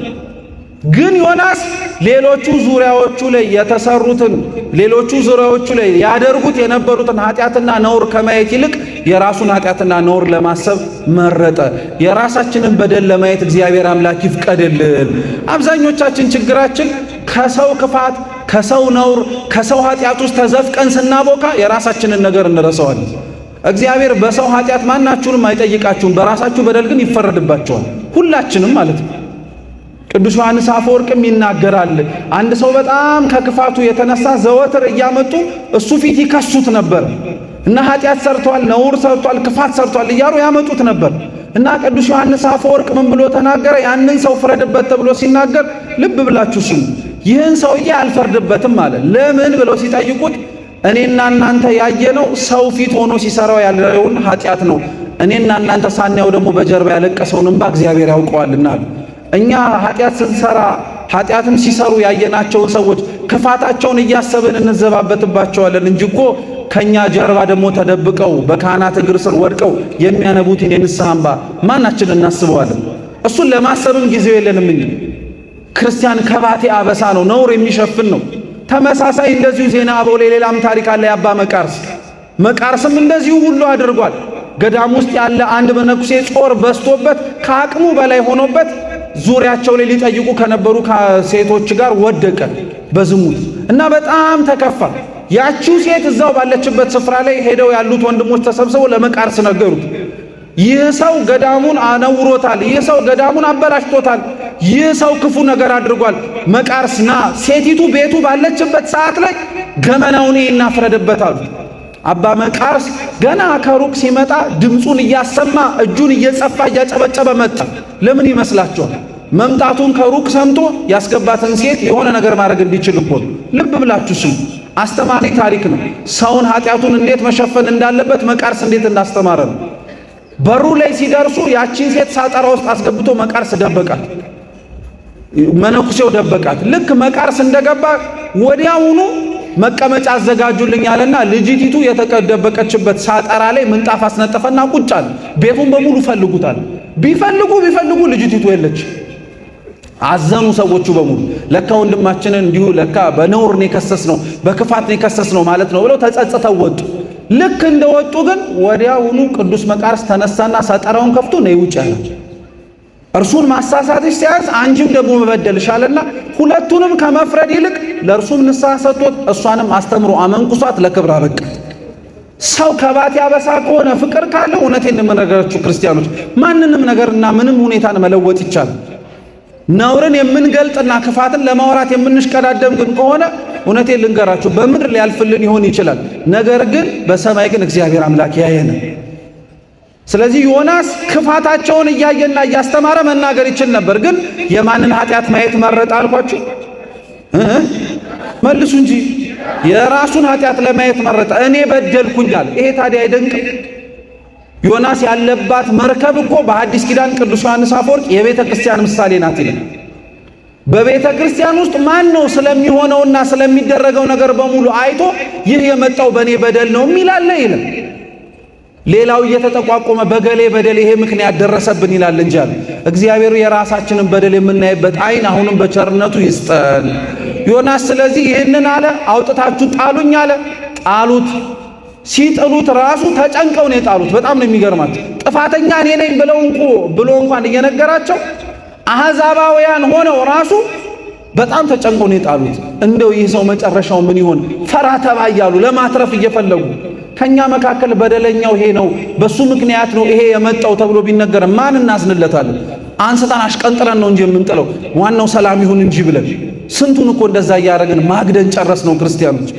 ግን ዮናስ ሌሎቹ ዙሪያዎቹ ላይ የተሰሩትን ሌሎቹ ዙሪያዎቹ ላይ ያደርጉት የነበሩትን ኃጢአትና ነውር ከማየት ይልቅ የራሱን ኃጢአትና ነውር ለማሰብ መረጠ። የራሳችንን በደል ለማየት እግዚአብሔር አምላክ ይፍቀድልን። አብዛኞቻችን ችግራችን ከሰው ክፋት፣ ከሰው ነውር፣ ከሰው ኃጢአት ውስጥ ተዘፍቀን ስናቦካ የራሳችንን ነገር እንረሳዋለን። እግዚአብሔር በሰው ኃጢአት ማናችሁንም አይጠይቃችሁም፣ በራሳችሁ በደል ግን ይፈረድባችኋል። ሁላችንም ማለት ነው። ቅዱስ ዮሐንስ አፈወርቅም ይናገራል። አንድ ሰው በጣም ከክፋቱ የተነሳ ዘወትር እያመጡ እሱ ፊት ይከሱት ነበር እና ኃጢአት ሰርቷል፣ ነውር ሰርቷል፣ ክፋት ሰርቷል እያሉ ያመጡት ነበር እና ቅዱስ ዮሐንስ አፈወርቅ ምን ብሎ ተናገረ? ያንን ሰው ፍረድበት ተብሎ ሲናገር ልብ ብላችሁ ስሙ። ይህን ሰውዬ አልፈርድበትም አለ። ለምን ብለው ሲጠይቁት እኔና እናንተ ያየነው ሰው ፊት ሆኖ ሲሰራው ያለውን ኃጢአት ነው። እኔና እናንተ ሳናየው ደግሞ በጀርባ ያለቀሰውን እንባ እግዚአብሔር ያውቀዋልና እኛ ኃጢአት ስንሰራ ኃጢአትም ሲሰሩ ያየናቸውን ሰዎች ክፋታቸውን እያሰብን እንዘባበትባቸዋለን እንጂ እኮ ከኛ ጀርባ ደግሞ ተደብቀው በካህናት እግር ስር ወድቀው የሚያነቡትን የንስሐ እንባ ማናችን እናስበዋለን? እሱን ለማሰብም ጊዜው የለንም። እንጂ ክርስቲያን ከባቴ አበሳ ነው፣ ነውር የሚሸፍን ነው። ተመሳሳይ እንደዚሁ ዜና አበው ላይ ሌላም ታሪክ አለ። ያባ መቃርስም እንደዚሁ ሁሉ አድርጓል። ገዳም ውስጥ ያለ አንድ መነኩሴ ጾር በስቶበት ከአቅሙ በላይ ሆኖበት ዙሪያቸው ላይ ሊጠይቁ ከነበሩ ሴቶች ጋር ወደቀ በዝሙት እና በጣም ተከፋ። ያቺው ሴት እዛው ባለችበት ስፍራ ላይ ሄደው ያሉት ወንድሞች ተሰብስበው ለመቃርስ ነገሩት። ይህ ሰው ገዳሙን አነውሮታል፣ ይህ ሰው ገዳሙን አበላሽቶታል፣ ይህ ሰው ክፉ ነገር አድርጓል። መቃርስ ና፣ ሴቲቱ ቤቱ ባለችበት ሰዓት ላይ ገመናውን እናፍረድበት አሉ። አባ መቃርስ ገና ከሩቅ ሲመጣ ድምፁን እያሰማ እጁን እየጸፋ እያጨበጨበ መጣ። ለምን ይመስላችኋል? መምጣቱን ከሩቅ ሰምቶ ያስገባትን ሴት የሆነ ነገር ማድረግ እንዲችል እኮ ነው። ልብ ብላችሁ ስሙ። አስተማሪ ታሪክ ነው። ሰውን ኃጢአቱን እንዴት መሸፈን እንዳለበት መቃርስ እንዴት እንዳስተማረ ነው። በሩ ላይ ሲደርሱ ያቺን ሴት ሳጠራ ውስጥ አስገብቶ መቃርስ ደበቃት። መነኩሴው ደበቃት። ልክ መቃርስ እንደገባ ወዲያውኑ መቀመጫ አዘጋጁልኝ አለና ልጅቲቱ የተደበቀችበት ሳጠራ ላይ ምንጣፍ አስነጠፈና ቁጭ አለ። ቤቱን በሙሉ ፈልጉታል። ቢፈልጉ ልጅቲቱ የለች። አዘኑ ሰዎቹ በሙሉ። ለካ ወንድማችንን እንዲሁ ለካ በነውር ነው የከሰስነው፣ በክፋት ነው የከሰስነው ማለት ነው ብለው ተጸጽተው ወጡ። ልክ እንደወጡ ግን ወዲያውኑ ቅዱስ መቃርስ ተነሳና ሳጠራውን ከፍቶ ነው ውጭ ያለ። እርሱን ማሳሳትሽ ሲያንስ አንቺም ደግሞ መበደልሻልና ሁለቱንም ከመፍረድ ይልቅ ለእርሱም ንስሐ ሰጥቶት እሷንም አስተምሮ አመንኩሷት ለክብር አበቃት። ሰው ከባት ያበሳ ከሆነ ፍቅር ካለው እውነቴን የምነግራችሁ ክርስቲያኖች ማንንም ነገርና ምንም ሁኔታን መለወጥ ይቻላል። ነውርን የምንገልጥና ክፋትን ለማውራት የምንሽቀዳደም ግን ከሆነ እውነቴን ልንገራችሁ በምድር ሊያልፍልን ይሆን ይችላል። ነገር ግን በሰማይ ግን እግዚአብሔር አምላክ ያየን። ስለዚህ ዮናስ ክፋታቸውን እያየና እያስተማረ መናገር ይችል ነበር። ግን የማንን ኃጢአት ማየት መረጠ አልኳችሁ? መልሱ እንጂ የራሱን ኃጢአት ለማየት መረጠ። እኔ በደልኩኝ አለ። ይሄ ታዲያ አይደንቅም? ዮናስ ያለባት መርከብ እኮ በሐዲስ ኪዳን ቅዱስ ዮሐንስ አፈወርቅ የቤተ ክርስቲያን ምሳሌ ናት ይላል። በቤተ ክርስቲያን ውስጥ ማን ነው ስለሚሆነውና ስለሚደረገው ነገር በሙሉ አይቶ ይህ የመጣው በእኔ በደል ነው የሚላለ ይላል። ሌላው እየተጠቋቆመ በገሌ በደል ይሄ ምክንያት ደረሰብን ይላል እንጂ አለ እግዚአብሔር የራሳችንን በደል የምናይበት አይን አሁንም በቸርነቱ ይስጠን። ዮናስ ስለዚህ ይህንን አለ፣ አውጥታችሁ ጣሉኝ አለ። ጣሉት። ሲጥሉት ራሱ ተጨንቀው ነው የጣሉት። በጣም ነው የሚገርማቸው። ጥፋተኛ እኔ ነኝ ብሎ እንኳን እየነገራቸው አሕዛባውያን ሆነው ራሱ በጣም ተጨንቀው ነው የጣሉት። እንደው ይህ ሰው መጨረሻው ምን ይሆን ፈራ ተባ እያሉ ለማትረፍ እየፈለጉ ከኛ መካከል በደለኛው ይሄ ነው፣ በሱ ምክንያት ነው ይሄ የመጣው ተብሎ ቢነገር ማን እናዝንለታለን? አንስተን አሽቀንጥረን ነው እንጂ የምንጥለው ዋናው ሰላም ይሁን እንጂ ብለን ስንቱን እኮ እንደዛ እያደረግን ማግደን ጨረስ ነው ክርስቲያኖች።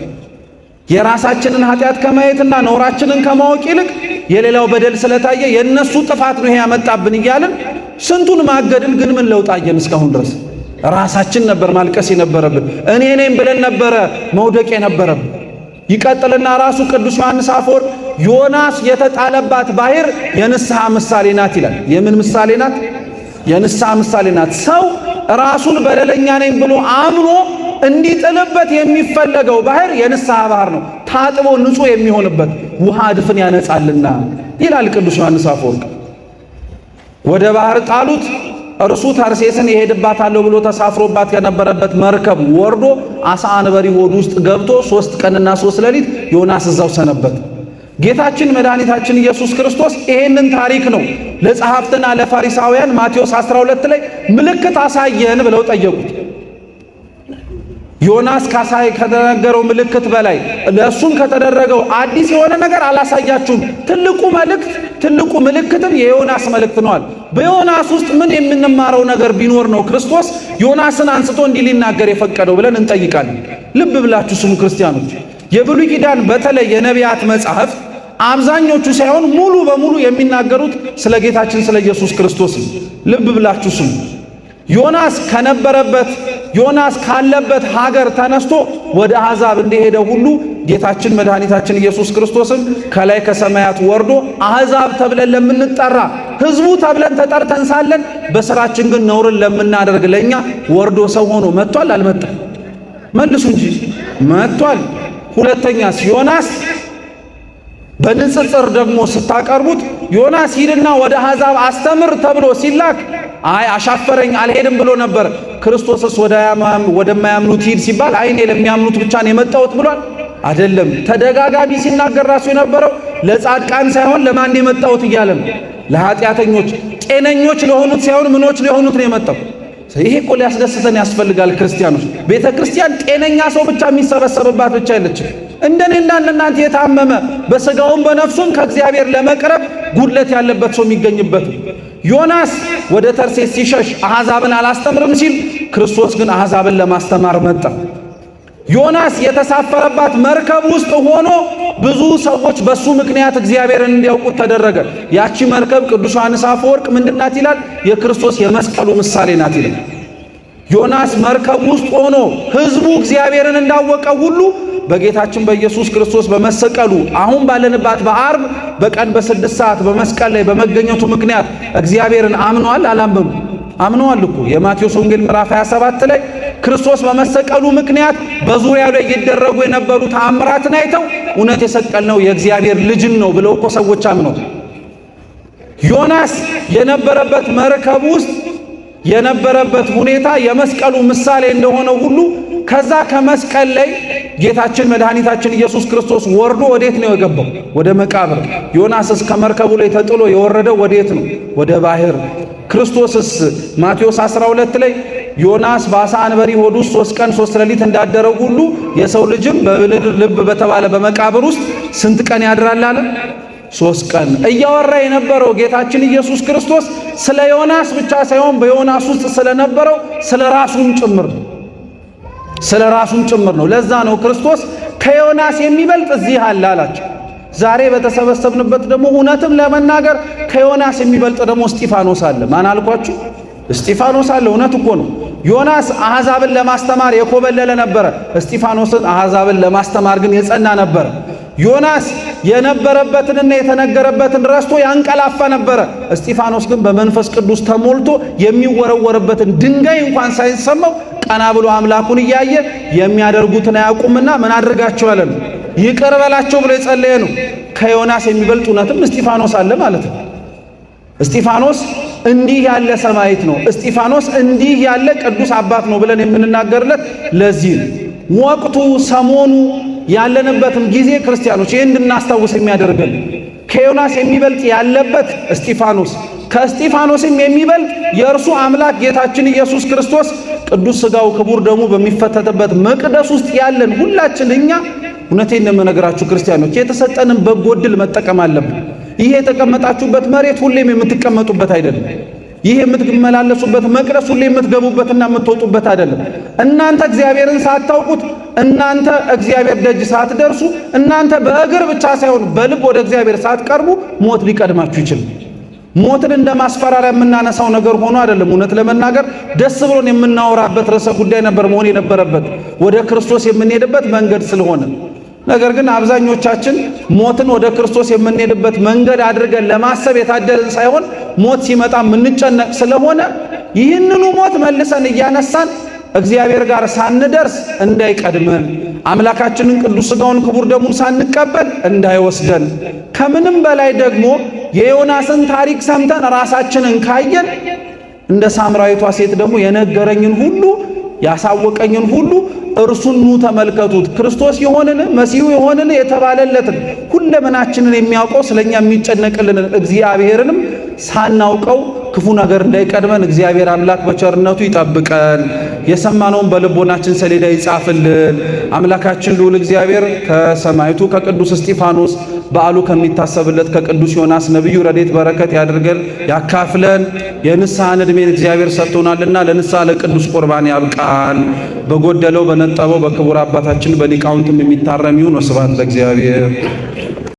የራሳችንን ኃጢአት ከማየትና ነውራችንን ከማወቅ ይልቅ የሌላው በደል ስለታየ የነሱ ጥፋት ነው ይሄ ያመጣብን እያልን ስንቱን ማገድን። ግን ምን ለውጥ አየን? እስካሁን ድረስ ራሳችን ነበር ማልቀስ የነበረብን። እኔ ነኝ ብለን ነበረ መውደቅ የነበረብን። ይቀጥልና ራሱ ቅዱስ ዮሐንስ አፈወርቅ ዮናስ የተጣለባት ባህር የንስሐ ምሳሌ ናት ይላል። የምን ምሳሌ ናት? የንስሐ ምሳሌ ናት። ሰው ራሱን በደለኛ ነኝ ብሎ አምኖ እንዲጥልበት የሚፈለገው ባህር የንስሐ ባህር ነው። ታጥቦ ንጹሕ የሚሆንበት ውሃ ድፍን ያነጻልና ይላል ቅዱስ ዮሐንስ አፈወርቅ። ወደ ባህር ጣሉት። እርሱ ተርሴስን ይሄድባታለሁ ብሎ ተሳፍሮባት ከነበረበት መርከብ ወርዶ አሳ አንበሪ ሆድ ውስጥ ገብቶ 3 ቀንና 3 ሌሊት ዮናስ እዛው ሰነበት። ጌታችን መድኃኒታችን ኢየሱስ ክርስቶስ ይሄንን ታሪክ ነው ለጸሐፍትና ለፈሪሳውያን ማቴዎስ 12 ላይ ምልክት አሳየን ብለው ጠየቁት። ዮናስ ከተነገረው ምልክት በላይ ለእሱም ከተደረገው አዲስ የሆነ ነገር አላሳያችሁም። ትልቁ ምልክትም የዮናስ መልእክት ነዋል። በዮናስ ውስጥ ምን የምንማረው ነገር ቢኖር ነው ክርስቶስ ዮናስን አንስቶ እንዲህ ሊናገር የፈቀደው ብለን እንጠይቃለን። ልብ ብላችሁ ስሙ ክርስቲያኖች። የብሉይ ኪዳን በተለይ የነቢያት መጽሐፍ አብዛኞቹ ሳይሆን ሙሉ በሙሉ የሚናገሩት ስለ ጌታችን ስለ ኢየሱስ ክርስቶስ ነው። ልብ ብላችሁ ስሙ። ዮናስ ካለበት ሀገር ተነስቶ ወደ አሕዛብ እንደሄደ ሁሉ ጌታችን መድኃኒታችን ኢየሱስ ክርስቶስም ከላይ ከሰማያት ወርዶ አሕዛብ ተብለን ለምንጠራ ሕዝቡ ተብለን ተጠርተን ሳለን በሥራችን ግን ነውርን ለምናደርግ ለኛ ወርዶ ሰው ሆኖ መጥቷል። አልመጣም? መልሱ እንጂ መጥቷል። ሁለተኛስ ዮናስ በንጽጽር ደግሞ ስታቀርቡት ዮናስ ሂድና ወደ አሕዛብ አስተምር ተብሎ ሲላክ አይ አሻፈረኝ አልሄድም ብሎ ነበር። ክርስቶስስ ወደማያምኑት ሂድ ሲባል አይ እኔ ለሚያምኑት ብቻ ነው የመጣሁት ብሏል? አይደለም። ተደጋጋሚ ሲናገር ራሱ የነበረው ለጻድቃን ሳይሆን ለማን ነው የመጣሁት እያለ ነው። ለኃጢአተኞች ጤነኞች ለሆኑት ሳይሆን ምኖች ለሆኑት ነው የመጣው። ይሄ እኮ ሊያስደስተን ያስፈልጋል ክርስቲያኖች። ቤተ ክርስቲያን ጤነኛ ሰው ብቻ የሚሰበሰብባት ብቻ አይደለችም። እንደኔና እናንተ የታመመ በሥጋውም በነፍሱም ከእግዚአብሔር ለመቅረብ ጉድለት ያለበት ሰው የሚገኝበት። ዮናስ ወደ ተርሴስ ሲሸሽ አሕዛብን አላስተምርም ሲል ክርስቶስ ግን አሕዛብን ለማስተማር መጣ። ዮናስ የተሳፈረባት መርከብ ውስጥ ሆኖ ብዙ ሰዎች በሱ ምክንያት እግዚአብሔርን እንዲያውቁት ተደረገ። ያቺ መርከብ ቅዱስ ዮሐንስ አፈወርቅ ምንድናት ይላል? የክርስቶስ የመስቀሉ ምሳሌ ናት ይላል። ዮናስ መርከብ ውስጥ ሆኖ ሕዝቡ እግዚአብሔርን እንዳወቀ ሁሉ በጌታችን በኢየሱስ ክርስቶስ በመሰቀሉ አሁን ባለንባት በዓርብ በቀን በ6 ሰዓት በመስቀል ላይ በመገኘቱ ምክንያት እግዚአብሔርን አምኗል። አላመኑ? አምነዋል እኮ። የማቴዎስ ወንጌል ምዕራፍ 27 ላይ ክርስቶስ በመሰቀሉ ምክንያት በዙሪያው ላይ ይደረጉ የነበሩ ተአምራትን አይተው እውነት የሰቀልነው የእግዚአብሔር ልጅን ነው ብለው እኮ ሰዎች አምነው። ዮናስ የነበረበት መርከብ ውስጥ የነበረበት ሁኔታ የመስቀሉ ምሳሌ እንደሆነ ሁሉ ከዛ ከመስቀል ላይ ጌታችን መድኃኒታችን ኢየሱስ ክርስቶስ ወርዶ ወዴት ነው የገባው? ወደ መቃብር። ዮናስስ ከመርከቡ ላይ ተጥሎ የወረደው ወዴት ነው? ወደ ባህር። ክርስቶስስ ማቴዎስ 12 ላይ ዮናስ በአሳ አንበሪ ሆድ ውስጥ 3 ቀን 3 ሌሊት እንዳደረው ሁሉ የሰው ልጅም በብልህ ልብ በተባለ በመቃብር ውስጥ ስንት ቀን ያድራል አለ? 3 ቀን። እያወራ የነበረው ጌታችን ኢየሱስ ክርስቶስ ስለ ዮናስ ብቻ ሳይሆን በዮናስ ውስጥ ስለነበረው ስለ ራሱም ጭምር ነው። ስለ ራሱም ጭምር ነው። ለዛ ነው ክርስቶስ ከዮናስ የሚበልጥ እዚህ አለ አላቸው። ዛሬ በተሰበሰብንበት ደግሞ እውነትም ለመናገር ከዮናስ የሚበልጥ ደግሞ እስጢፋኖስ አለ። ማን አልኳችሁ? እስጢፋኖስ አለ። እውነት እኮ ነው። ዮናስ አሕዛብን ለማስተማር የኮበለለ ነበረ። እስጢፋኖስን አሕዛብን ለማስተማር ግን የጸና ነበረ። ዮናስ የነበረበትንና የተነገረበትን ረስቶ ያንቀላፋ ነበረ። እስጢፋኖስ ግን በመንፈስ ቅዱስ ተሞልቶ የሚወረወርበትን ድንጋይ እንኳን ሳይሰማው ቀና ብሎ አምላኩን እያየ የሚያደርጉትን አያውቁምና ምን አድርጋቸው አለ? ይቅር በላቸው ብሎ የጸለየ ነው። ከዮናስ የሚበልጥ እውነትም እስጢፋኖስ አለ ማለት ነው። እስጢፋኖስ እንዲህ ያለ ሰማዕት ነው። እስጢፋኖስ እንዲህ ያለ ቅዱስ አባት ነው ብለን የምንናገርለት ለዚህ ነው። ወቅቱ ሰሞኑ ያለንበትም ጊዜ ክርስቲያኖች ይህን እንድናስታውስ የሚያደርገን ከዮናስ የሚበልጥ ያለበት እስጢፋኖስ፣ ከእስጢፋኖስም የሚበልጥ የእርሱ አምላክ ጌታችን ኢየሱስ ክርስቶስ ቅዱስ ሥጋው ክቡር ደሙ በሚፈተትበት መቅደስ ውስጥ ያለን ሁላችን እኛ እውነቴን ነው የምነግራችሁ ክርስቲያኖች የተሰጠንን በጎ ዕድል መጠቀም አለብን። ይሄ የተቀመጣችሁበት መሬት ሁሌም የምትቀመጡበት አይደለም። ይሄ የምትመላለሱበት መቅደስ ሁሌ የምትገቡበትና የምትወጡበት አይደለም። እናንተ እግዚአብሔርን ሳታውቁት፣ እናንተ እግዚአብሔር ደጅ ሳትደርሱ፣ እናንተ በእግር ብቻ ሳይሆን በልብ ወደ እግዚአብሔር ሳትቀርቡ ሞት ሊቀድማችሁ ይችላል። ሞትን እንደ ማስፈራሪያ የምናነሳው ነገር ሆኖ አይደለም። እውነት ለመናገር ደስ ብሎን የምናወራበት ርዕሰ ጉዳይ ነበር መሆን የነበረበት ወደ ክርስቶስ የምንሄድበት መንገድ ስለሆነ። ነገር ግን አብዛኞቻችን ሞትን ወደ ክርስቶስ የምንሄድበት መንገድ አድርገን ለማሰብ የታደልን ሳይሆን ሞት ሲመጣ የምንጨነቅ ስለሆነ ይህንኑ ሞት መልሰን እያነሳን እግዚአብሔር ጋር ሳንደርስ እንዳይቀድመን፣ አምላካችንን ቅዱስ ሥጋውን ክቡር ደሙን ሳንቀበል እንዳይወስደን፣ ከምንም በላይ ደግሞ የዮናስን ታሪክ ሰምተን ራሳችንን ካየን እንደ ሳምራዊቷ ሴት ደግሞ የነገረኝን ሁሉ ያሳወቀኝን ሁሉ እርሱን ኑ ተመልከቱት፣ ክርስቶስ የሆንን መሲሁ የሆንን የተባለለትን ሁለመናችንን የሚያውቀው ስለኛ የሚጨነቅልን እግዚአብሔርንም ሳናውቀው ክፉ ነገር እንዳይቀድመን እግዚአብሔር አምላክ በቸርነቱ ይጠብቀን። የሰማነውን በልቦናችን ሰሌዳ ይጻፍልን። አምላካችን ልዑል እግዚአብሔር ከሰማዕቱ ከቅዱስ እስጢፋኖስ በዓሉ ከሚታሰብለት ከቅዱስ ዮናስ ነቢዩ ረድኤት በረከት ያድርገን ያካፍለን። የንስሐን ዕድሜን እግዚአብሔር ሰጥቶናልና ለንስሐ ለቅዱስ ቁርባን ያብቃን። በጎደለው በነጠበው በክቡር አባታችን በሊቃውንትም የሚታረም ይሁን። ወስብሐት ለእግዚአብሔር።